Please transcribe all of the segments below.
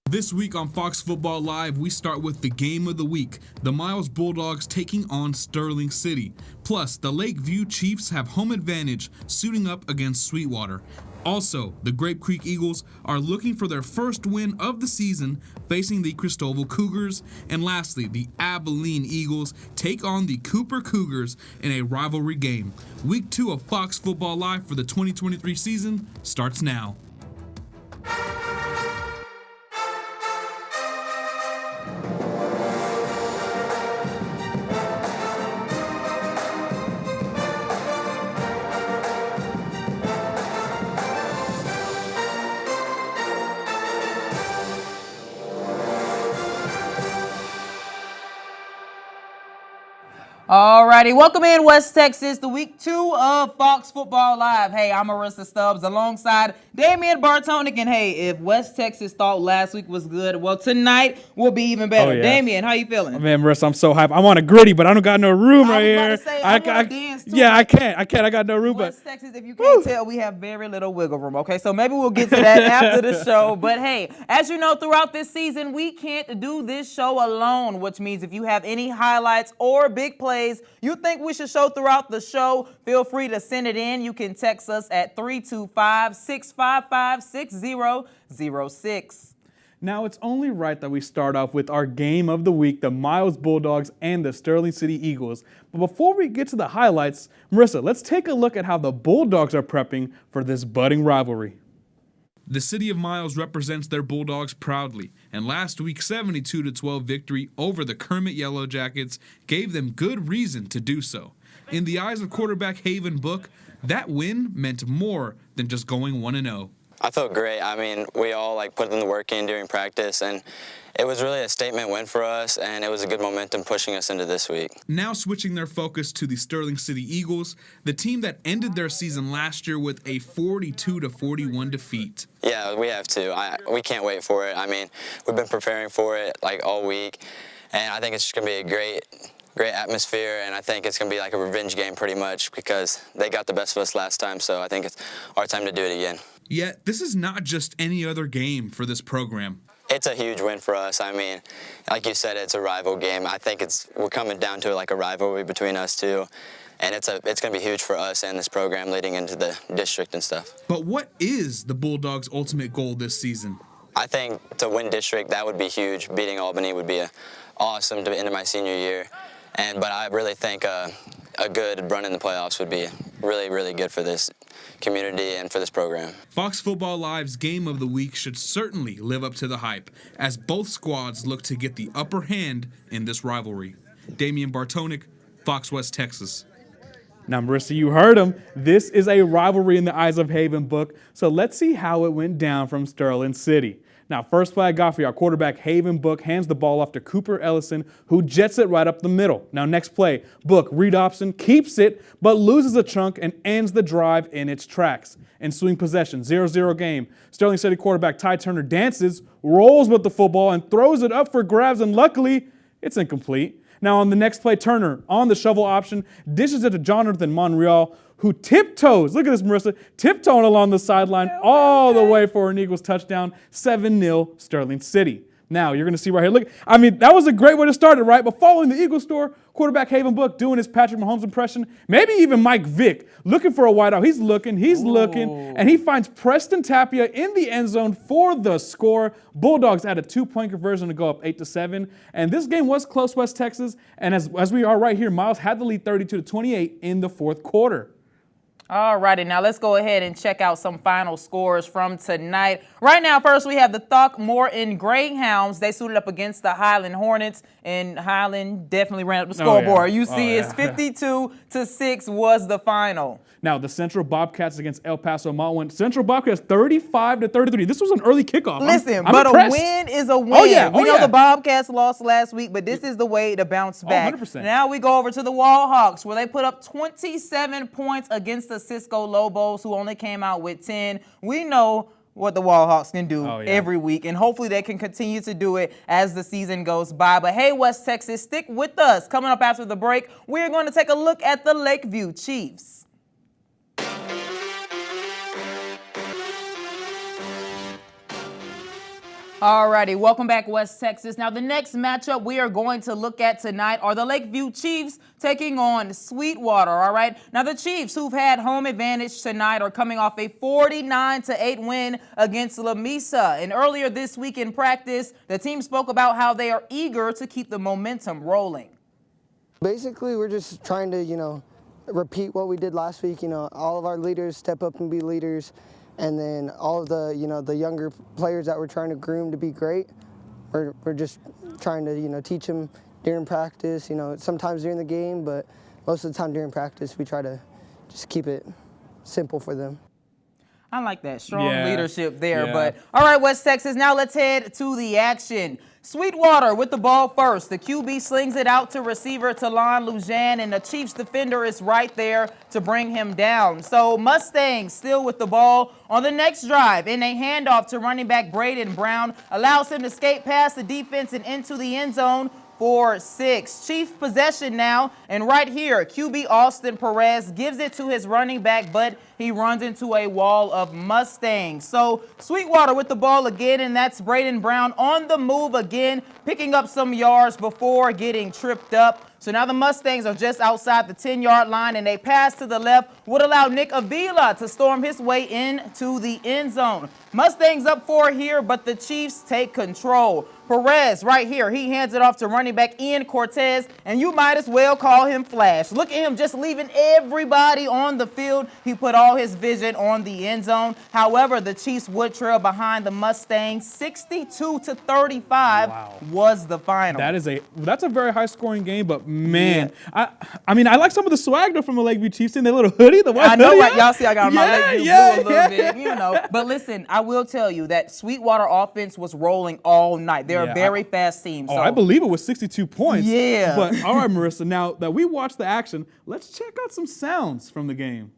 This week on Fox Football Live, we start with the game of the week, the Miles Bulldogs taking on Sterling City. Plus, the Lakeview Chiefs have home advantage suiting up against Sweetwater. Also, the Grape Creek Eagles are looking for their first win of the season facing the Christova Cougars. And lastly, the Abilene Eagles take on the Cooper Cougars in a rivalry game. Week 2 of Fox Football Live for the 2023 season starts now. Alrighty, welcome in West Texas, the week 2 of Fox Football Live. Hey, I'm Marissa Stubbs alongside Damien, Bartonek, and hey, if West Texas thought last week was good, well, tonight will be even better. Oh, yeah. Damien, how you feeling? Man, Marissa, I'm so hyped. I want a gritty, but I don't got no room right here. I dance too. Yeah, I can't. I got no room. West Texas, if you can't tell, we have very little wiggle room, okay? So maybe we'll get to that after the show. But hey, as you know, throughout this season, we can't do this show alone, which means if you have any highlights or big plays you think we should show throughout the show, feel free to send it in. You can text us at 325-655-6006. Now, it's only right that we start off with our game of the week, the Miles Bulldogs and the Sterling City Eagles. But before we get to the highlights, Marissa, let's take a look at how the Bulldogs are prepping for this budding rivalry. The city of Miles represents their Bulldogs proudly, and last week's 72-12 victory over the Kermit Yellow Jackets gave them good reason to do so. In the eyes of quarterback Haven Book, that win meant more than just going 1-0. I felt great. I mean, we all put in the work in during practice, and it was really a statement win for us, and it was a good momentum pushing us into this week. Now switching their focus to the Sterling City Eagles, the team that ended their season last year with a 42-41 defeat. Yeah, we have to. We can't wait for it. I mean, we've been preparing for it all week, and I think it's just going to be a great atmosphere, and I think it's going to be like a revenge game pretty much because they got the best of us last time, so I think it's our time to do it again. Yet, this is not just any other game for this program. It's a huge win for us. I mean, like you said, it's a rival game. I think we're coming down to it like a rivalry between us two, and it's going to be huge for us and this program leading into the district and stuff. But what is the Bulldogs' ultimate goal this season? I think to win district, that would be huge. Beating Albany would be awesome to end my senior year, but I really think a good run in the playoffs would be really, really good for this community and for this program. Fox Football Live's game of the week should certainly live up to the hype, as both squads look to get the upper hand in this rivalry. Damien, Bartonek, Fox West Texas. Now, Marissa, you heard him. This is a rivalry in the eyes of Haven Book, so let's see how it went down from Sterling City. Now, first play I got for you, our quarterback Haven Book hands the ball off to Cooper Ellison, who jets it right up the middle. Now, next play, Book, read option, keeps it, but loses a chunk and ends the drive in its tracks. Ensuing possession, 0-0 game. Sterling City quarterback Ty Turner dances, rolls with the football, and throws it up for grabs, and luckily, it's incomplete. Now, on the next play, Turner, on the shovel option, dishes it to Jonathan Monreal, who tiptoes, look at this, Marissa, tiptoeing along the sideline all the way for an Eagles touchdown, 7-0 Sterling City. Now, you're going to see right here, look, I mean, that was a great way to start it, right? But following the Eagles score, quarterback Haven Book doing his Patrick Mahomes impression, maybe even Mike Vick, looking for a wideout. He's looking, and he finds Preston Tapia in the end zone for the score. Bulldogs had a 2-point conversion to go up 8-7. And this game was close, West Texas. And as we are right here, Miles had the lead 32-28 in the fourth quarter. All righty, now let's go ahead and check out some final scores from tonight. Right now, first we have the Throckmorton Greyhounds. They suited up against the Highland Hornets, and Highland definitely ran up the scoreboard. You see, it's 52-6 was the final. Now, the Central Bobcats against El Paso Montwood. Central Bobcats 35-33. This was an early kickoff. Listen, I'm but impressed. A win is a win. We know the Bobcats lost last week, but this is the way to bounce back. 100%. Now we go over to the Wall Hawks, where they put up 27 points against the Cisco Lobos, who only came out with 10. We know what the Wall Hawks can do every week, and hopefully they can continue to do it as the season goes by. But hey, West Texas, stick with us. Coming up after the break, we're going to take a look at the Lakeview Chiefs. Alrighty, welcome back, West Texas. Now, the next matchup we are going to look at tonight are the Lakeview Chiefs taking on Sweetwater, all right? Now, the Chiefs, who've had home advantage tonight, are coming off a 49-8 win against Lamesa. And earlier this week in practice, the team spoke about how they are eager to keep the momentum rolling. Basically, we're just trying to, repeat what we did last week. All of our leaders step up and be leaders. And then all of the, the younger players that we're trying to groom to be great, we're just trying to, teach them during practice, sometimes during the game, but most of the time during practice, we try to just keep it simple for them. I like that. Strong leadership there. But all right, West Texas, now let's head to the action. Sweetwater with the ball first. The QB slings it out to receiver Talon Lujan, and the Chiefs defender is right there to bring him down. So Mustangs still with the ball on the next drive, and a handoff to running back Braden Brown allows him to skate past the defense and into the end zone for 6. Chiefs possession now, and right here, QB Austin Perez gives it to his running back, but he runs into a wall of Mustangs. So Sweetwater with the ball again, and that's Braden Brown on the move again, picking up some yards before getting tripped up. So now the Mustangs are just outside the 10-yard line, and a pass to the left would allow Nick Avila to storm his way into the end zone. Mustangs up 4 here, but the Chiefs take control. Perez right here, he hands it off to running back Ian Cortez, and you might as well call him Flash. Look at him just leaving everybody on the field. He put all his vision on the end zone. However, the Chiefs would trail behind the Mustangs 62-35 was the final. That's a very high-scoring game, but man, I mean, I like some of the swag though from the Lakeview Chiefs in their little hoodie. The white I know, hoodie, right? Y'all see I got my Lakeview blue a little bit, But listen, I will tell you that Sweetwater offense was rolling all night. They're a very fast team. So. I believe it was 62 points. Yeah. But all right, Marissa, now that we watched the action, let's check out some sounds from the game.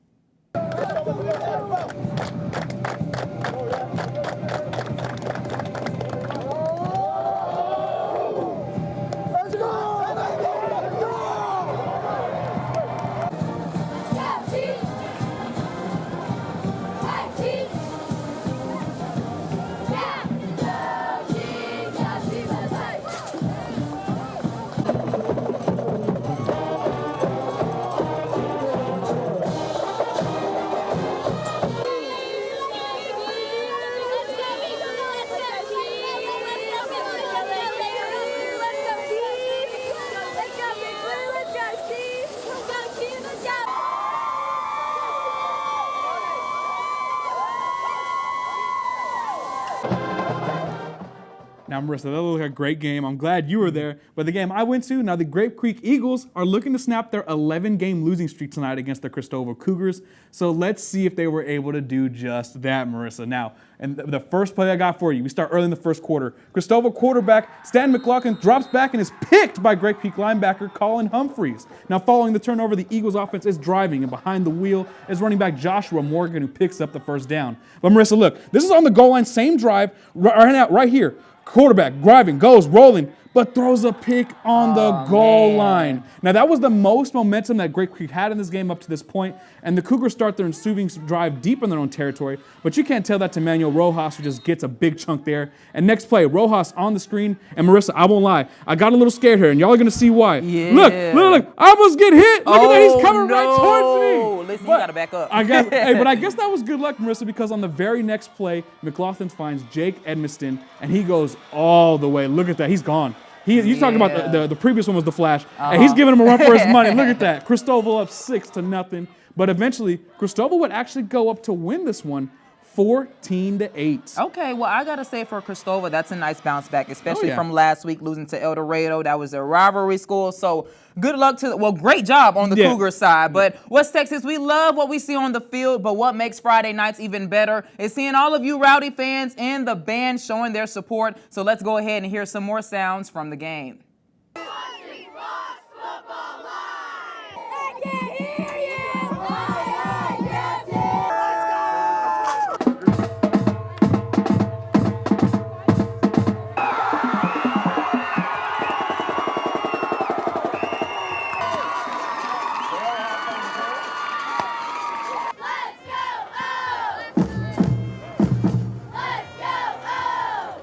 Now, Marissa, that looked like a great game. I'm glad you were there. But the game I went to, now the Grape Creek Eagles are looking to snap their 11-game losing streak tonight against the Christova Cougars. So let's see if they were able to do just that, Marissa. Now, and the first play I got for you, we start early in the first quarter. Christova quarterback Stan McLaughlin drops back and is picked by Grape Creek linebacker Colin Humphreys. Now, following the turnover, the Eagles offense is driving, and behind the wheel is running back Joshua Morgan, who picks up the first down. But Marissa, look, this is on the goal line, same drive, right here. Quarterback driving, goes, rolling, but throws a pick on the goal line. Now, that was the most momentum that Grape Creek had in this game up to this point, and the Cougars start their ensuing drive deep in their own territory, but you can't tell that to Manuel Rojas, who just gets a big chunk there. And next play, Rojas on the screen, and Marissa, I won't lie, I got a little scared here, and y'all are going to see why. Yeah. Look, I almost get hit. Look at that, he's coming right towards me. Listen, you got to back up. I guess, but I guess that was good luck, Marissa, because on the very next play, McLaughlin finds Jake Edmiston, and he goes all the way. Look at that, he's gone. You're talking about the previous one was the Flash, and he's giving him a run for his money. Look at that. Christova up 6-0. But eventually, Christova would actually go up to win this one 14-8. Okay, well, I got to say for Christova, that's a nice bounce back, especially from last week losing to El Dorado. That was a rivalry school. So good luck to, great job on the Cougar side. But West Texas, we love what we see on the field, but what makes Friday nights even better is seeing all of you Rowdy fans and the band showing their support. So let's go ahead and hear some more sounds from the game.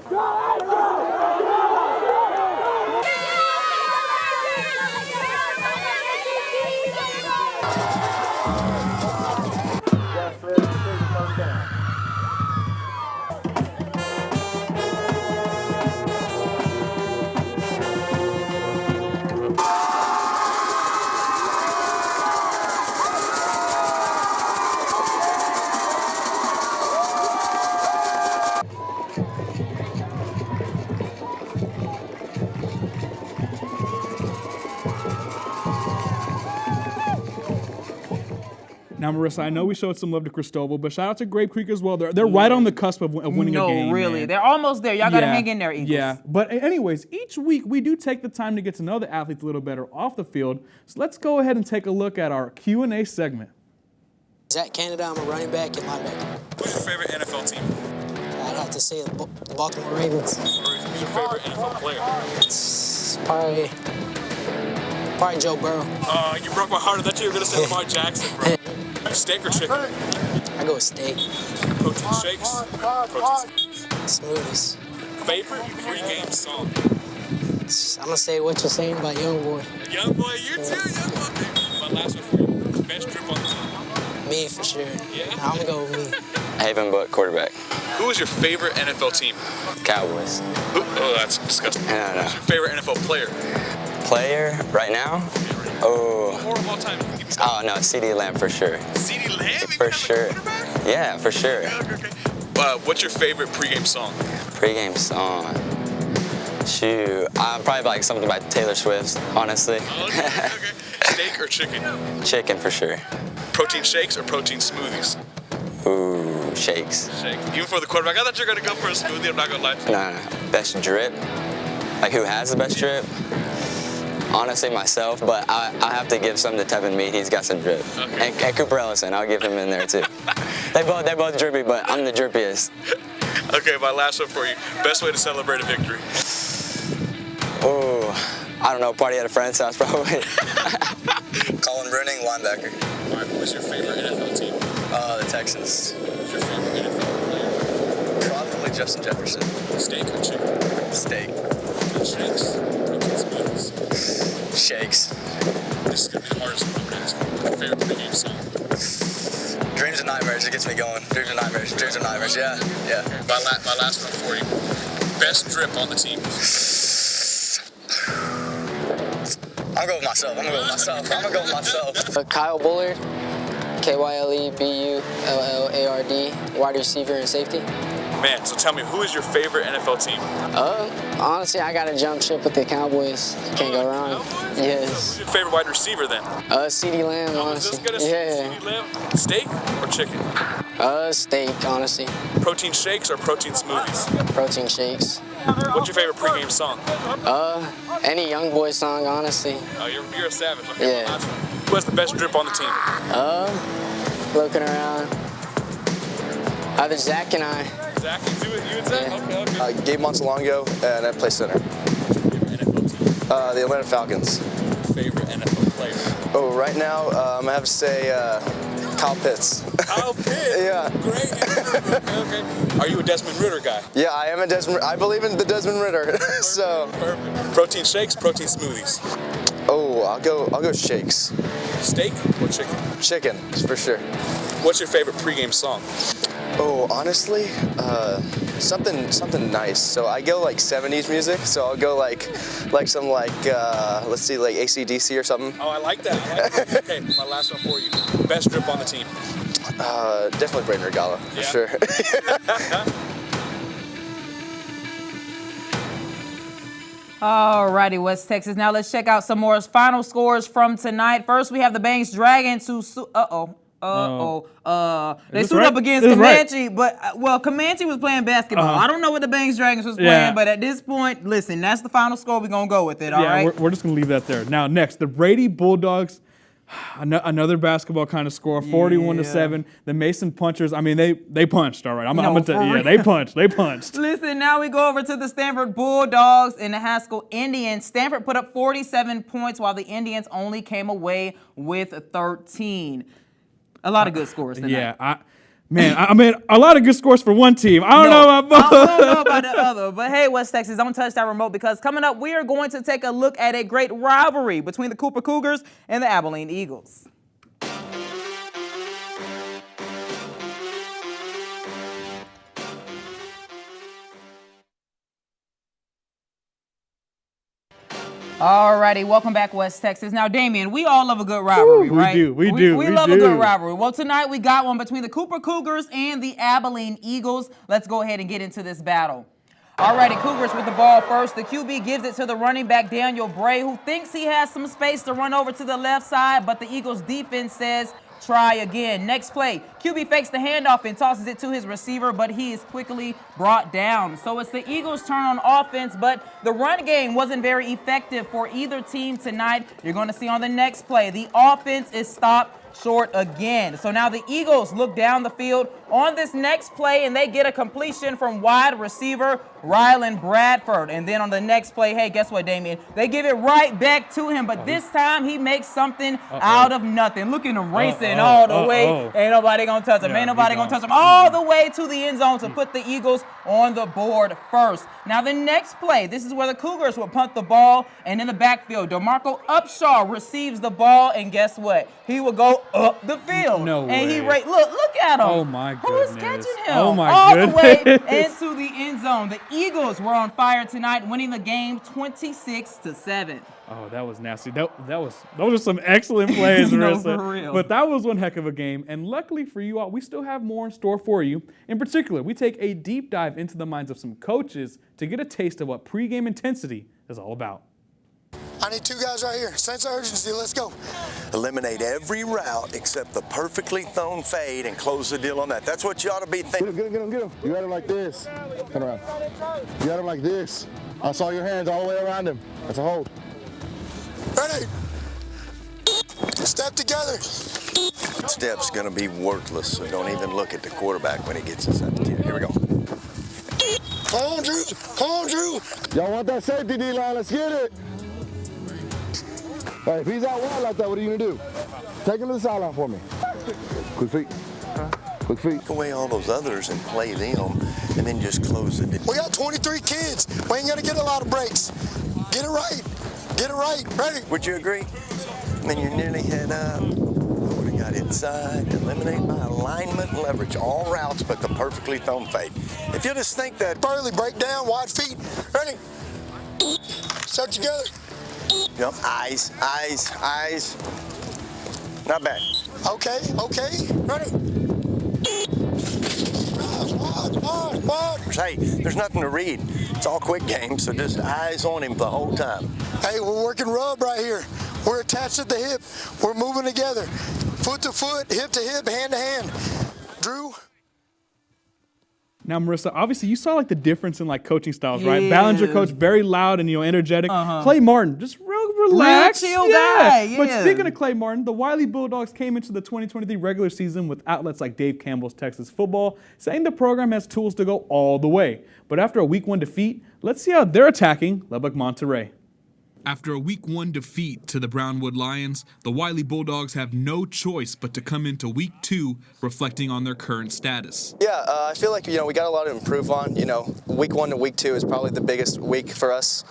Go! Now, Marissa, I know we showed some love to Christova, but shout out to Grape Creek as well. They're right on the cusp of winning a game. No, really. Man. They're almost there. Y'all got to hang in there, Eagles. Yeah, but anyways, each week we do take the time to get to know the athletes a little better off the field. So let's go ahead and take a look at our Q&A segment. Zach Canada, I'm a running back and linebacker. Who's your favorite NFL team? I'd have to say the Baltimore Ravens. Who's your favorite NFL player? It's probably Joe Burrow. You broke my heart. I thought you were going to say Lamar Jackson, bro. Steak or chicken? I go with steak. Protein shakes? Protein Smoothies. favorite pregame song? I'm going to say What You're Saying by Young Boy. Young boy, you too, young boy. My last one for you. Best trip on the team? Me, for sure. Yeah? I'm going to go with me. Haven Book quarterback. Who is your favorite NFL team? Cowboys. Oh, that's disgusting. No. Who's your favorite NFL player? Player right now? Oh. Or of all time? Oh, no, CD Lamb for sure. CD Lamb? For sure. Yeah, for sure. Okay. What's your favorite pregame song? Pregame song. Shoot, probably like something by Taylor Swift, honestly. Okay. Steak or chicken? Chicken for sure. Protein shakes or protein smoothies? Ooh, shakes. Shake. Even for the quarterback, I thought you were gonna go for a smoothie. I'm not gonna lie to you. No. Best drip? Like who has the best drip? Honestly, myself, but I have to give some to Tevin Mead. He's got some drip. Okay. And Cooper Ellison, I'll give him in there too. They're both drippy, but I'm the drippiest. Okay, my last one for you. Best way to celebrate a victory? Oh, I don't know, party at a friend's house probably. Colin Brunning, linebacker. All right, who's your favorite NFL team? The Texans. Who's your favorite NFL player? Probably Justin Jefferson. Steak or chicken? Steak. Shakes. Protein smoothies. Shakes. This is gonna be the hardest one. Your favorite pregame song? Dreams and nightmares, it gets me going. Dreams and nightmares, yeah. My last one for you. Best drip on the team? I'll go with myself. Kyle Bullard, KYLEBULLARD, wide receiver and safety. Man, so tell me, who is your favorite NFL team? Honestly, I got to jump ship with the Cowboys. Can't go wrong. Cowboys? Yes. Who's your favorite wide receiver then? CD Lamb, honestly. CD Lamb. Steak or chicken? Steak, honestly. Protein shakes or protein smoothies? Protein shakes. What's your favorite pregame song? Any Young Boy song, honestly. Oh, you're a savage. Okay, Yeah. Who has the best drip on the team? Looking around. Either Zach and I. Zach, you and Zach? Yeah. Okay. Gabe Montalongo, and I play center. Favorite NFL team? The Atlanta Falcons. Favorite NFL player? Oh, right now, I'm going to have to say Kyle Pitts. Kyle Pitts? Yeah. Great. Okay. Are you a Desmond Ritter guy? Yeah, I am a Desmond. I believe in the Desmond Ritter. So. Perfect. Protein shakes, protein smoothies? Oh, I'll go shakes. Steak or chicken? Chicken, for sure. What's your favorite pregame song? Oh, honestly, something nice. So I go like 70s music. So I'll go like some let's see, like AC/DC or something. Oh, I like that. Okay, my last one for you. Best drip on the team? Definitely Braden Regala, for sure. Alrighty, West Texas. Now let's check out some more final scores from tonight. First, we have the Banks Dragon to they suited up against Comanche, but Comanche was playing basketball. I don't know what the Banks Dragons was playing, but at this point, listen, that's the final score. We're gonna go with it. All right. We're just gonna leave that there. Now, next, the Brady Bulldogs. Another basketball kind of score, 41-7. The Mason Punchers, I mean, they punched, all right. I'm gonna tell you, they punched. Listen, now we go over to the Stanford Bulldogs and the Haskell Indians. Stanford put up 47 points while the Indians only came away with 13. A lot of good scores tonight. Yeah, I mean, a lot of good scores for one team. I don't know about both. I don't know about the other. But hey, West Texas, don't touch that remote because coming up, we are going to take a look at a great rivalry between the Cooper Cougars and the Abilene Eagles. Alrighty, welcome back, West Texas. Now, Damien, we all love a good rivalry, right? We do. We love a good rivalry. Well, tonight we got one between the Cooper Cougars and the Abilene Eagles. Let's go ahead and get into this battle. Alrighty, Cougars with the ball first. The QB gives it to the running back, Daniel Bray, who thinks he has some space to run over to the left side, but the Eagles defense says, try again. Next play, QB fakes the handoff and tosses it to his receiver, but he is quickly brought down. So it's the Eagles' turn on offense, but the run game wasn't very effective for either team tonight. You're going to see on the next play, the offense is stopped short again. So now the Eagles look down the field on this next play, and they get a completion from wide receiver Rylan Bradford. And then on the next play, hey, guess what, Damien? They give it right back to him, but this time he makes something out of nothing. Look at him racing all the way. Ain't nobody gonna touch him. Ain't nobody gonna touch him. All the way to the end zone to put the Eagles on the board first. Now the next play, this is where the Cougars will punt the ball, and in the backfield, DeMarco Upshaw receives the ball, and guess what? He will go up the field. No and way. he look at him. Oh my goodness. Who is catching him? Oh my all goodness. the way into the end zone. The Eagles were on fire tonight, winning the game 26-7. Oh, that was nasty. Those are some excellent plays, No, Marissa. for real. But that was one heck of a game. And luckily for you all, we still have more in store for you. In particular, we take a deep dive into the minds of some coaches to get a taste of what pregame intensity is all about. I need 2 guys right here. Sense of urgency. Let's go. Eliminate every route except the perfectly thrown fade and close the deal on that. That's what you ought to be thinking. Get him. You got him like this. Turn around. You got him like this. I saw your hands all the way around him. That's a hold. Ready? Step together. Step's going to be worthless, so don't even look at the quarterback when he gets us up to 10. Here we go. Come on, Drew. Come on, Drew. Y'all want that safety D-line? Let's get it. Hey, if he's out wide like that, what are you going to do? Take him to the sideline for me. Quick feet. Quick feet. Take away all those others and play them, and then just close the deal. We got 23 kids. We ain't going to get a lot of breaks. Get it right. Get it right. Ready? Would you agree? And then you're nearly head up. Would have got inside. Eliminate my alignment and leverage all routes but the perfectly thrown fade. If you just think that. Burley, break down, wide feet. Ready? Step together. Yep. Eyes. Not bad. Okay. Ready? Wide. Hey, there's nothing to read. It's all quick game, so just eyes on him the whole time. Hey, we're working rub right here. We're attached at the hip. We're moving together. Foot to foot, hip to hip, hand to hand. Drew? Now, Marissa, obviously you saw like the difference in like coaching styles, right? Ballinger coach, very loud and energetic. Clay Martin, just real relaxed. Real chill guy, yeah. But speaking of Clay Martin, the Wiley Bulldogs came into the 2023 regular season with outlets like Dave Campbell's Texas Football saying the program has tools to go all the way. But after a week 1 defeat, let's see how they're attacking Lubbock Monterey. After a Week 1 defeat to the Brownwood Lions, the Wiley Bulldogs have no choice but to come into Week 2 reflecting on their current status. Yeah, I feel like, we got a lot to improve on. Week 1 to Week 2 is probably the biggest week for us,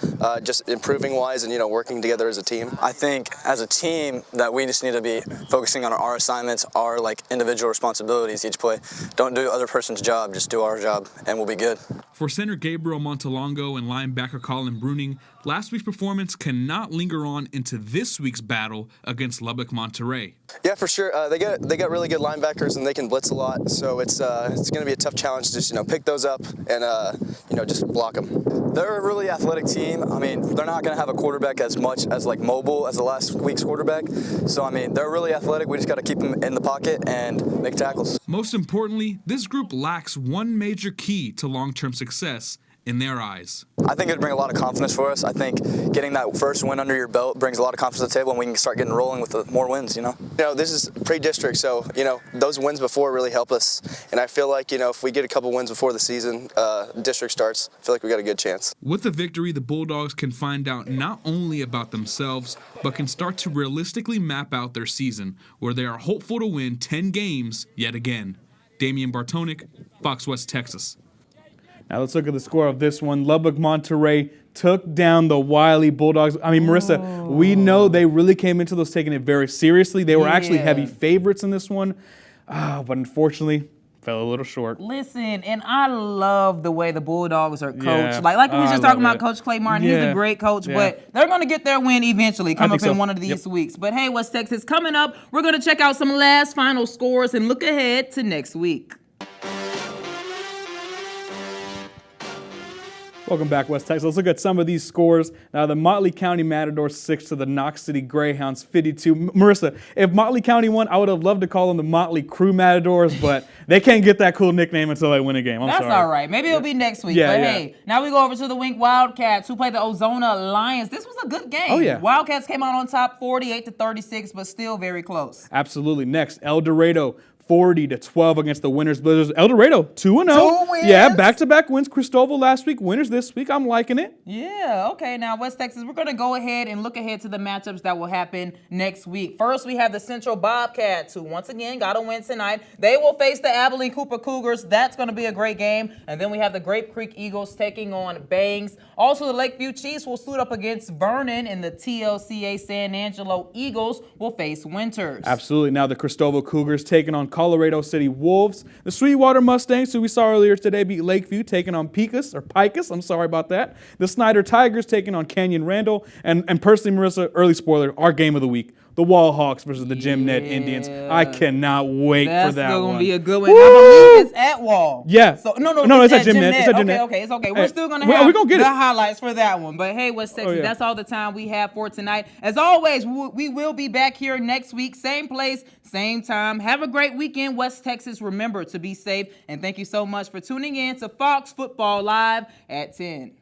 just improving-wise and, working together as a team. I think as a team that we just need to be focusing on our assignments, our individual responsibilities each play. Don't do the other person's job, just do our job, and we'll be good. For center Gabriel Montalongo and linebacker Colin Bruning, last week's performance cannot linger on into this week's battle against Lubbock Monterey. Yeah, for sure. They got really good linebackers and they can blitz a lot, so it's going to be a tough challenge to just pick those up and just block them. They're a really athletic team. They're not going to have a quarterback as much as mobile as the last week's quarterback. So they're really athletic. We just got to keep them in the pocket and make tackles. Most importantly, this group lacks one major key to long-term success in their eyes. I think it'd bring a lot of confidence for us. I think getting that first win under your belt brings a lot of confidence to the table, and we can start getting rolling with more wins, This is pre-district, so, those wins before really help us. And I feel like, if we get a couple wins before the season, district starts, I feel like we got a good chance. With the victory, the Bulldogs can find out not only about themselves, but can start to realistically map out their season, where they are hopeful to win 10 games yet again. Damien Bartonek, Fox West, Texas. Now let's look at the score of this one. Lubbock Monterey took down the Wiley Bulldogs. Marissa, we know they really came into this taking it very seriously. They were actually heavy favorites in this one, but unfortunately fell a little short. Listen, and I love the way the Bulldogs are coached. Yeah. Like we were just talking about Coach Clay Martin. He's a great coach, Yeah. but they're going to get their win eventually, come up in so. one of these weeks. But hey, West Texas, coming up, we're going to check out some last final scores and look ahead to next week. Welcome back, West Texas. Let's look at some of these scores. Now, the Motley County Matadors 6 to the Knox City Greyhounds 52. Marissa, if Motley County won, I would have loved to call them the Motley Crew Matadors, but they can't get that cool nickname until they win a game. That's sorry. all right. Maybe it'll be next week. But hey, now we go over to the Wink Wildcats, who play the Ozona Lions. This was a good game. Oh, yeah. Wildcats came out on top 48-36, but still very close. Absolutely. Next, El Dorado 40-12 against the Winners Blizzards. El Dorado 2-0. 2 wins. Yeah, back-to-back wins. Christova last week, winners this week. I'm liking it. Yeah, okay. Now, West Texas, we're going to go ahead and look ahead to the matchups that will happen next week. First, we have the Central Bobcats, who once again got a win tonight. They will face the Abilene Cooper Cougars. That's going to be a great game. And then we have the Grape Creek Eagles taking on Bangs. Also, the Lakeview Chiefs will suit up against Vernon, and the TLCA San Angelo Eagles will face Winters. Absolutely. Now, the Christova Cougars taking on Colorado City Wolves. The Sweetwater Mustangs, who we saw earlier today, beat Lakeview, taking on Picus. I'm sorry about that. The Snyder Tigers taking on Canyon Randall. And personally, Marissa, early spoiler, our game of the week. The Wall Hawks versus the Jim Ned Indians. I cannot wait for that one. That's still going to be a good one. I believe it's at Wall. Yeah. So, no, it's at Jim Ned. It's at Jim Ned. Okay, it's okay. We're still going to have the highlights for that one. But hey, West Texas, that's all the time we have for tonight. As always, we will be back here next week. Same place, same time. Have a great weekend, West Texas. Remember to be safe. And thank you so much for tuning in to Fox Football Live at 10.